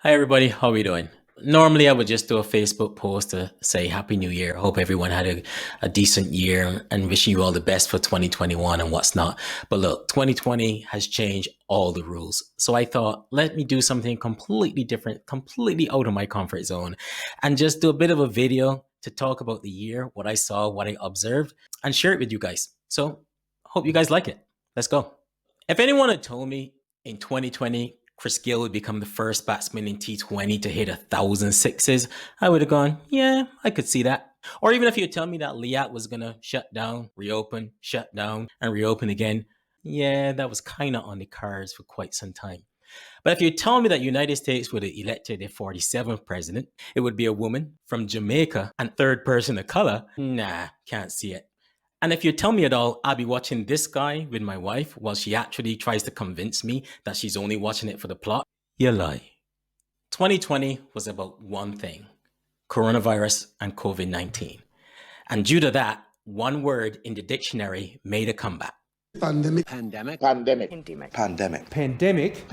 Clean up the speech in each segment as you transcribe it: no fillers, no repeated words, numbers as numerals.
Hi everybody, how are we doing? Normally I would just do a Facebook post to say Happy New Year. Hope everyone had a decent year and wishing you all the best for 2021 and what's not. But look, 2020 has changed all the rules. So I thought, let me do something completely different, completely out of my comfort zone, and just do a bit of a video to talk about the year, what I saw, what I observed, and share it with you guys. So hope you guys like it. Let's go. If anyone had told me in 2020 Chris Gill would become the first batsman in T20 to hit 1,000 sixes, I would have gone, yeah, I could see that. Or even if you tell me that Liat was going to shut down, reopen, shut down, and reopen again, yeah, that was kind of on the cards for quite some time. But if you tell me that United States would have elected a 47th president, it would be a woman from Jamaica and third person of color, nah, can't see it. And if you tell me at all, I'll be watching this guy with my wife while she actually tries to convince me that she's only watching it for the plot, you lie. 2020 was about one thing: coronavirus and COVID 19. And due to that, one word in the dictionary made a comeback. Pandemic. Pandemic. Pandemic. Pandemic. Pandemic.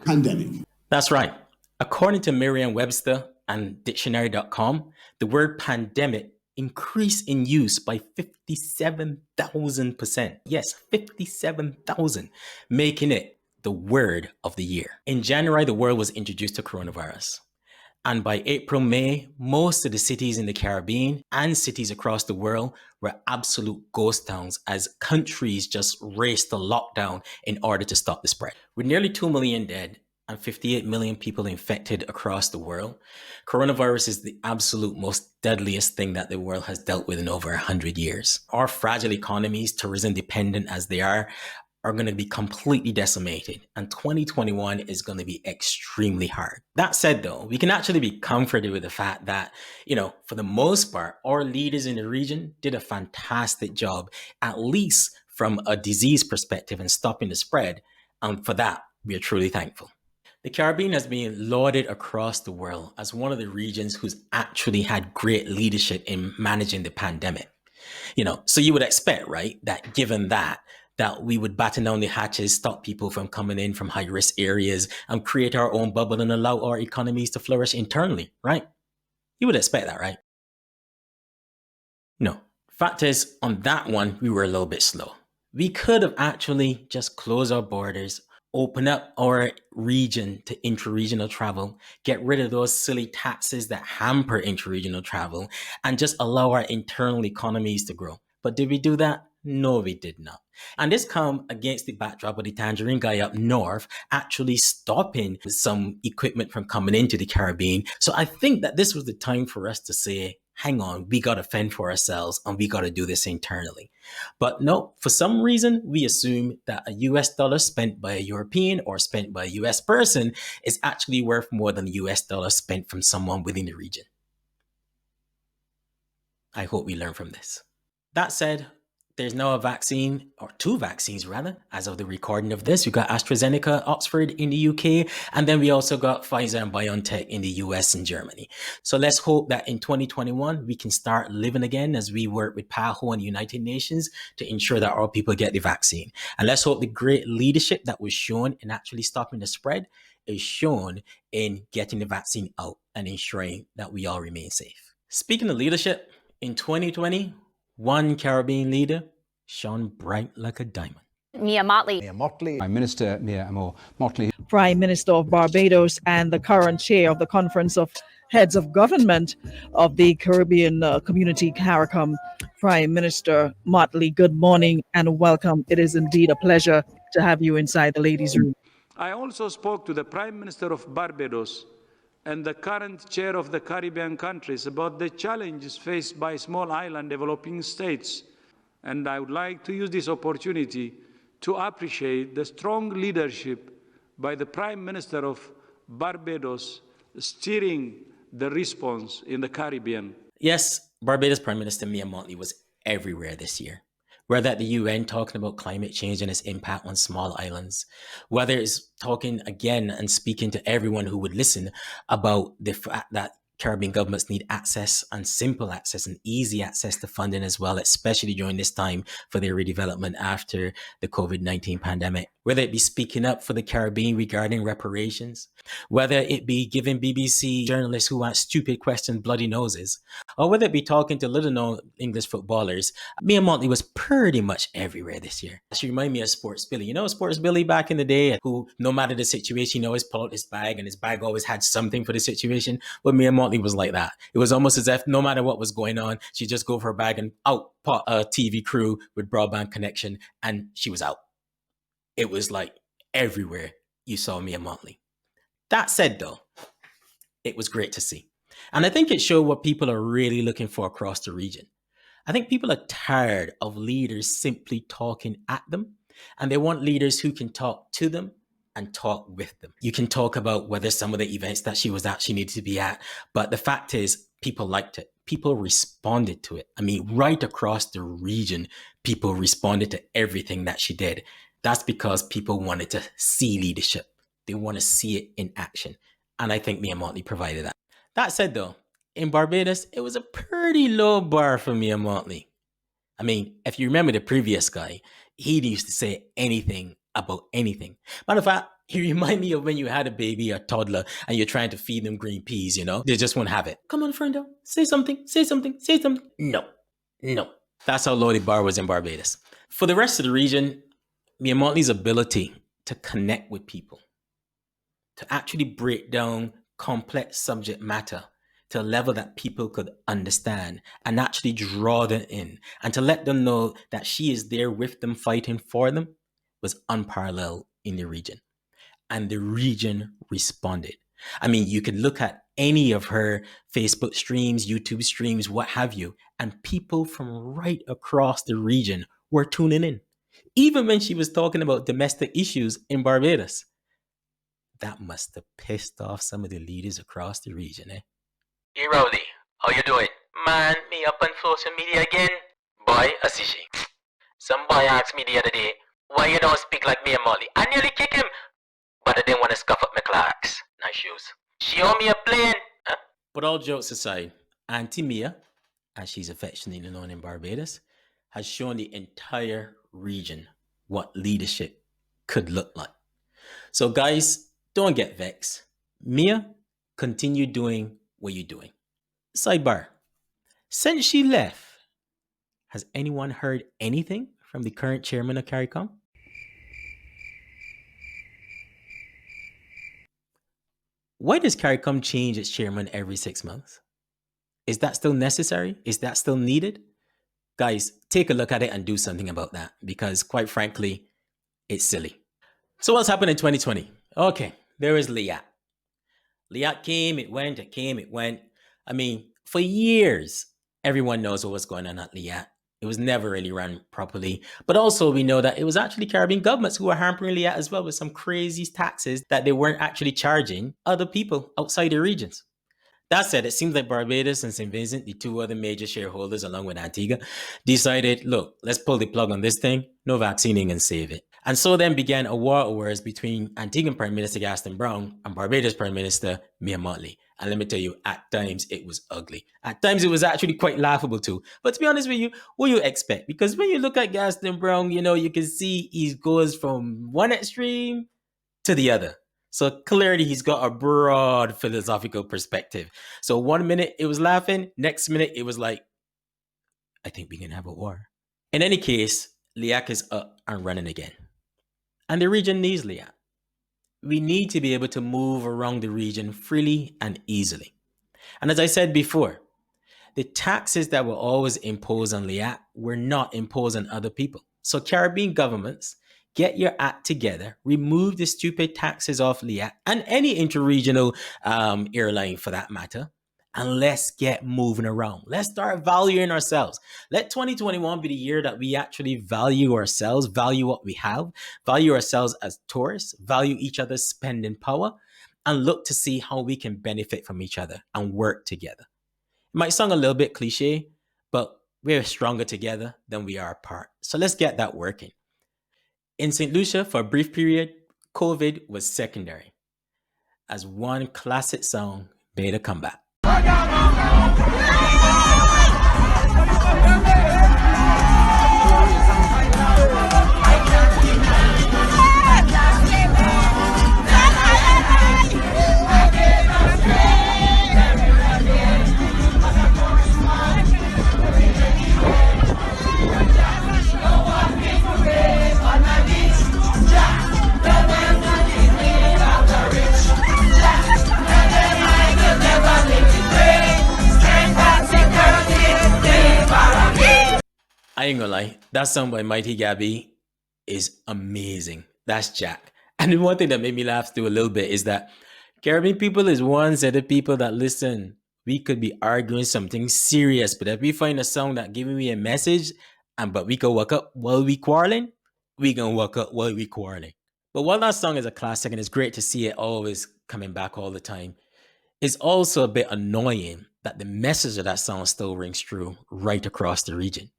Pandemic. That's right. According to Merriam-Webster and dictionary.com, the word pandemic increased in use by 57,000%. Yes, 57,000, making it the word of the year. In January, the world was introduced to coronavirus. And by April, May, most of the cities in the Caribbean and cities across the world were absolute ghost towns as countries just raced to lockdown in order to stop the spread. With nearly 2 million dead and 58 million people infected across the world, coronavirus is the absolute most deadliest thing that the world has dealt with in over 100 years. Our fragile economies, tourism dependent as they are going to be completely decimated, and 2021 is going to be extremely hard. That said, though, we can actually be comforted with the fact that, for the most part, our leaders in the region did a fantastic job, at least from a disease perspective and stopping the spread. And for that, we are truly thankful. The Caribbean has been lauded across the world as one of the regions who's actually had great leadership in managing the pandemic. So you would expect, right, that given that we would batten down the hatches, stop people from coming in from high risk areas, and create our own bubble and allow our economies to flourish internally, right? You would expect that, right? No. Fact is, on that one, we were a little bit slow. We could have actually just closed our borders, open up our region to intra-regional travel, get rid of those silly taxes that hamper intra-regional travel, and just allow our internal economies to grow. But did we do that? No, we did not. And this come against the backdrop of the Tangerine guy up north actually stopping some equipment from coming into the Caribbean. So I think that this was the time for us to say, hang on, we got to fend for ourselves and we got to do this internally. But no, for some reason, we assume that a US dollar spent by a European or spent by a US person is actually worth more than a US dollar spent from someone within the region. I hope we learn from this. That said, there's now a vaccine, or two vaccines rather, as of the recording of this. We got AstraZeneca, Oxford in the UK, and then we also got Pfizer and BioNTech in the US and Germany. So let's hope that in 2021, we can start living again as we work with PAHO and the United Nations to ensure that our people get the vaccine. And let's hope the great leadership that was shown in actually stopping the spread is shown in getting the vaccine out and ensuring that we all remain safe. Speaking of leadership, in 2020, one Caribbean leader shone bright like a diamond. Mia Mottley. Prime Minister Mia Mottley. Prime Minister of Barbados and the current chair of the Conference of Heads of Government of the Caribbean Community, CARICOM. Prime Minister Mottley, good morning and welcome. It is indeed a pleasure to have you inside the ladies' room. I also spoke to the Prime Minister of Barbados and the current chair of the Caribbean countries about the challenges faced by small island developing states. And I would like to use this opportunity to appreciate the strong leadership by the Prime Minister of Barbados steering the response in the Caribbean. Yes, Barbados Prime Minister Mia Mottley was everywhere this year. Whether at the UN talking about climate change and its impact on small islands, whether it's talking again and speaking to everyone who would listen about the fact that Caribbean governments need access and simple access and easy access to funding as well, especially during this time for their redevelopment after the COVID-19 pandemic. whether it be speaking up for the Caribbean regarding reparations, whether it be giving BBC journalists who ask stupid questions bloody noses, or whether it be talking to little known English footballers. Mia Motley was pretty much everywhere this year. She reminded me of Sports Billy. You know Sports Billy back in the day, who no matter the situation, always pulled out his bag and his bag always had something for the situation? Well, Mia Motley was like that. It was almost as if no matter what was going on, she'd just go for her bag and out pop a TV crew with broadband connection, and she was out. It was like everywhere you saw Mia Motley. That said, though, it was great to see. And I think it showed what people are really looking for across the region. I think people are tired of leaders simply talking at them, and they want leaders who can talk to them and talk with them. You can talk about whether some of the events that she was at, she needed to be at, but the fact is, people liked it. People responded to it. I mean, right across the region, people responded to everything that she did. That's because people wanted to see leadership. They want to see it in action. And I think Mia Motley provided that. That said, though, in Barbados, it was a pretty low bar for Mia Motley. I mean, if you remember the previous guy, he used to say anything about anything. Matter of fact, he reminded me of when you had a baby, a toddler, and you're trying to feed them green peas, you know? They just won't have it. Come on, friendo, say something, say something, say something. No. That's how low the bar was in Barbados. For the rest of the region, Mia Motley's ability to connect with people, to actually break down complex subject matter to a level that people could understand and actually draw them in, and to let them know that she is there with them, fighting for them, was unparalleled in the region. And the region responded. I mean, you could look at any of her Facebook streams, YouTube streams, what have you, and people from right across the region were tuning in. Even when she was talking about domestic issues in Barbados. That must have pissed off some of the leaders across the region, eh? Hey Rowley, how you doing? Man, me up on social media again? Boy, I see she. Some boy asked me the other day, why you don't speak like me and Molly? I nearly kick him, but I didn't want to scuff up my Clarks. Nice shoes. She owe me a plane. Huh? But all jokes aside, Auntie Mia, as she's affectionately known in Barbados, has shown the entire region what leadership could look like. So guys, don't get vexed. Mia, continue doing what you're doing. Sidebar. Since she left, has anyone heard anything from the current chairman of CARICOM? Why does CARICOM change its chairman every 6 months? Is that still necessary? Is that still needed? Guys, take a look at it and do something about that, because quite frankly, it's silly. So what's happened in 2020? Okay, there is Liat. Liat came, it went, it came, it went. I mean, for years, everyone knows what was going on at Liat. It was never really run properly. But also we know that it was actually Caribbean governments who were hampering Liat as well with some crazy taxes that they weren't actually charging other people outside the regions. That said, it seems like Barbados and St. Vincent, the two other major shareholders along with Antigua, decided, look, let's pull the plug on this thing. No vaccinating and save it. And so then began a war of words between Antiguan Prime Minister Gaston Brown and Barbados Prime Minister Mia Motley. And let me tell you, at times it was ugly. At times it was actually quite laughable too. But to be honest with you, what do you expect? Because when you look at Gaston Brown, you know, you can see he goes from one extreme to the other. So clearly he's got a broad philosophical perspective. So 1 minute it was laughing, next minute it was like, I think we can have a war. In any case, Liat is up and running again. And the region needs Liat. We need to be able to move around the region freely and easily. And as I said before, the taxes that were always imposed on Liat were not imposed on other people. So Caribbean governments, get your act together, remove the stupid taxes off Liat and any interregional airline for that matter, and let's get moving around. Let's start valuing ourselves. Let 2021 be the year that we actually value ourselves, value what we have, value ourselves as tourists, value each other's spending power, and look to see how we can benefit from each other and work together. It might sound a little bit cliche, but we're stronger together than we are apart. So let's get that working. In St. Lucia, for a brief period, COVID was secondary, as one classic song made a comeback. ain't gonna lie. That song by Mighty Gabby is amazing. That's Jack. And the one thing that made me laugh through a little bit is that Caribbean people is one set of people that listen. We could be arguing something serious, but if we find a song that giving me a message, and but we can walk up while we quarreling, we gonna walk up while we quarreling. But while that song is a classic and it's great to see it always coming back all the time, it's also a bit annoying that the message of that song still rings true right across the region.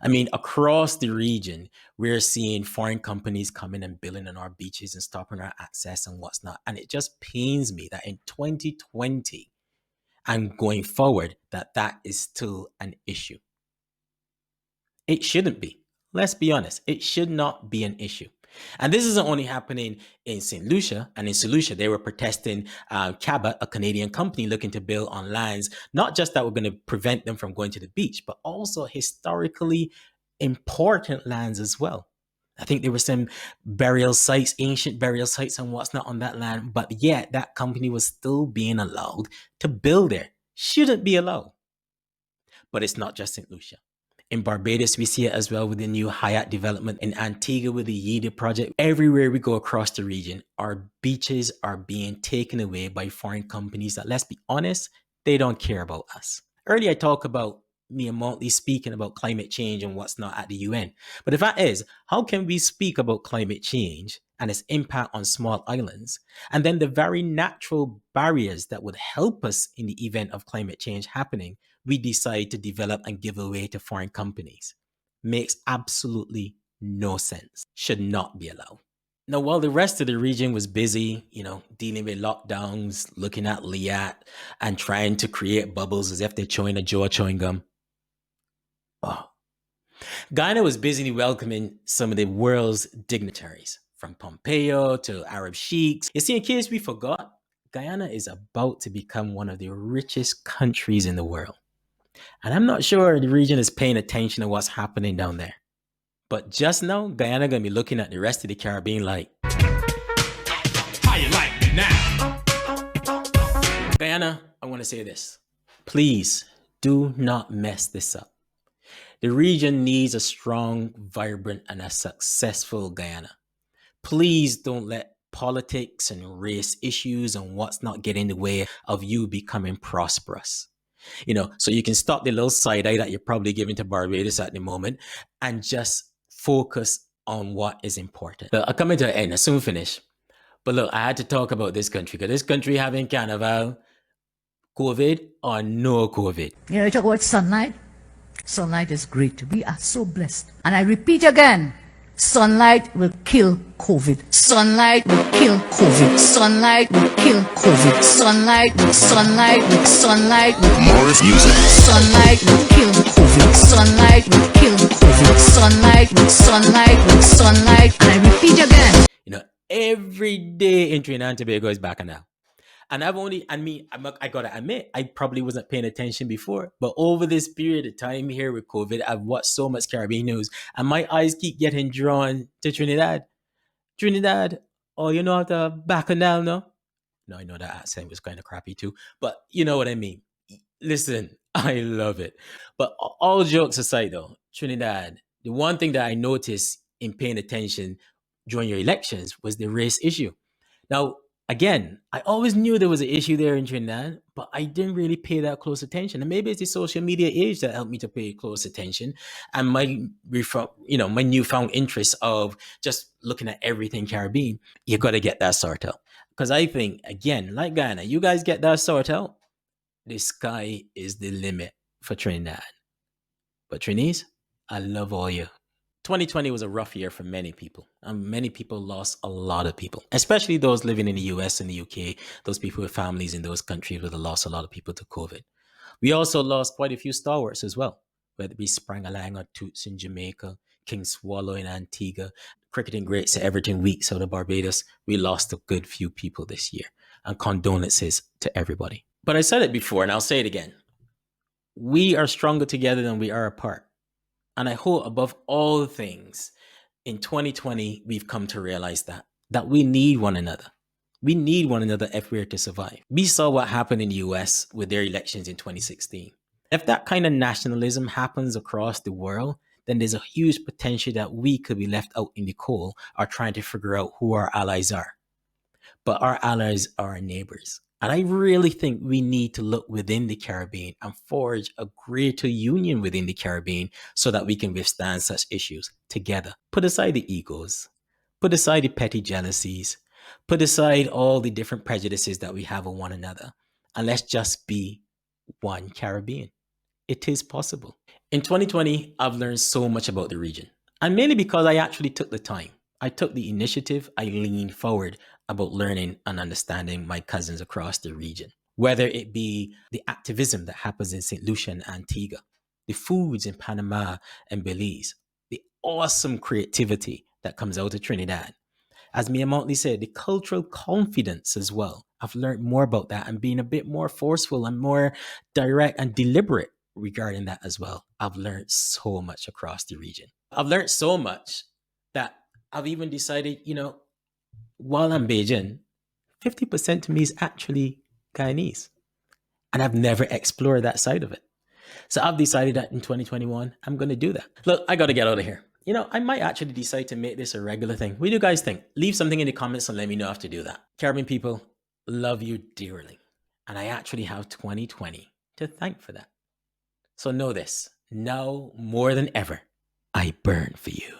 I mean, across the region, we're seeing foreign companies coming and building on our beaches and stopping our access and what's not. And it just pains me that in 2020 and going forward, that is still an issue. It shouldn't be. Let's be honest. It should not be an issue. And this isn't only happening in St. Lucia. And in St. Lucia, they were protesting Cabot, a Canadian company looking to build on lands, not just that were going to prevent them from going to the beach, but also historically important lands as well. I think there were some burial sites, ancient burial sites and what's not on that land. But yet that company was still being allowed to build there. Shouldn't be allowed. But it's not just St. Lucia. In Barbados, we see it as well with the new Hyatt development. In Antigua with the Yida project. Everywhere we go across the region, our beaches are being taken away by foreign companies that, let's be honest, they don't care about us. Earlier, I talked about me and Montley speaking about climate change and what's not at the UN. But the fact is, how can we speak about climate change and its impact on small islands, and then the very natural barriers that would help us in the event of climate change happening, we decide to develop and give away to foreign companies? Makes absolutely no sense. Should not be allowed. Now, while the rest of the region was busy, dealing with lockdowns, looking at Liat, and trying to create bubbles as if they're chewing a Joe chewing gum, Guyana was busy welcoming some of the world's dignitaries, from Pompeo to Arab sheiks. You see, in case we forgot, Guyana is about to become one of the richest countries in the world. And I'm not sure the region is paying attention to what's happening down there. But just now, Guyana going to be looking at the rest of the Caribbean like, how you like me now? Guyana, I want to say this. Please do not mess this up. The region needs a strong, vibrant, and a successful Guyana. Please don't let politics and race issues and what's not get in the way of you becoming prosperous. So you can stop the little side eye that you're probably giving to Barbados at the moment and just focus on what is important. Look, I'm coming to an end. I soon finish. But look, I had to talk about this country because this country having Carnival, COVID or no COVID. You talk about sunlight. Sunlight is great. We are so blessed. And I repeat again, sunlight will kill COVID. Sunlight will kill COVID. Sunlight will kill COVID. Sunlight Morris music. Sunlight will kill COVID. Sunlight will kill COVID. Sunlight. And I repeat again. Every day in Trinidad and Tobago is back now. And I gotta admit, I probably wasn't paying attention before, but over this period of time here with COVID, I've watched so much Caribbean news and my eyes keep getting drawn to Trinidad. Oh, you know how to Bacchanal, no? No, I know that accent was kind of crappy too, but you know what I mean. Listen, I love it. But all jokes aside though, Trinidad, the one thing that I noticed in paying attention during your elections was the race issue. Now, again, I always knew there was an issue there in Trinidad, but I didn't really pay that close attention. And maybe it's the social media age that helped me to pay close attention, and my newfound interest of just looking at everything Caribbean. You got to get that sorted out, because I think, again, like Guyana, you guys get that sorted out, the sky is the limit for Trinidad. But Trinis, I love all you. 2020 was a rough year for many people. Many people lost a lot of people, especially those living in the US and the UK. Those people with families in those countries would have lost a lot of people to COVID. We also lost quite a few stalwarts as well, whether it be Sprangalang or Toots in Jamaica, King Swallow in Antigua, cricketing greats at Everton Weeks out of Barbados. We lost a good few people this year, and condolences to everybody. But I said it before, and I'll say it again. We are stronger together than we are apart. And I hope above all things, in 2020, we've come to realize that we need one another. We need one another if we're to survive. We saw what happened in the US with their elections in 2016. If that kind of nationalism happens across the world, then there's a huge potential that we could be left out in the cold or trying to figure out who our allies are. But our allies are our neighbors. And I really think we need to look within the Caribbean and forge a greater union within the Caribbean so that we can withstand such issues together. Put aside the egos, put aside the petty jealousies, put aside all the different prejudices that we have on one another, and let's just be one Caribbean. It is possible. In 2020, I've learned so much about the region, and mainly because I actually took the time. I took the initiative, I leaned forward about learning and understanding my cousins across the region, whether it be the activism that happens in St. Lucia and Antigua, the foods in Panama and Belize, the awesome creativity that comes out of Trinidad. As Mia Motley said, the cultural confidence as well. I've learned more about that and being a bit more forceful and more direct and deliberate regarding that as well. I've learned so much across the region. I've learned so much that I've even decided, while I'm Beijing, 50% to me is actually Guyanese. And I've never explored that side of it. So I've decided that in 2021, I'm going to do that. Look, I got to get out of here. I might actually decide to make this a regular thing. What do you guys think? Leave something in the comments and let me know if to do that. Caribbean people, love you dearly. And I actually have 2020 to thank for that. So know this, now more than ever, I burn for you.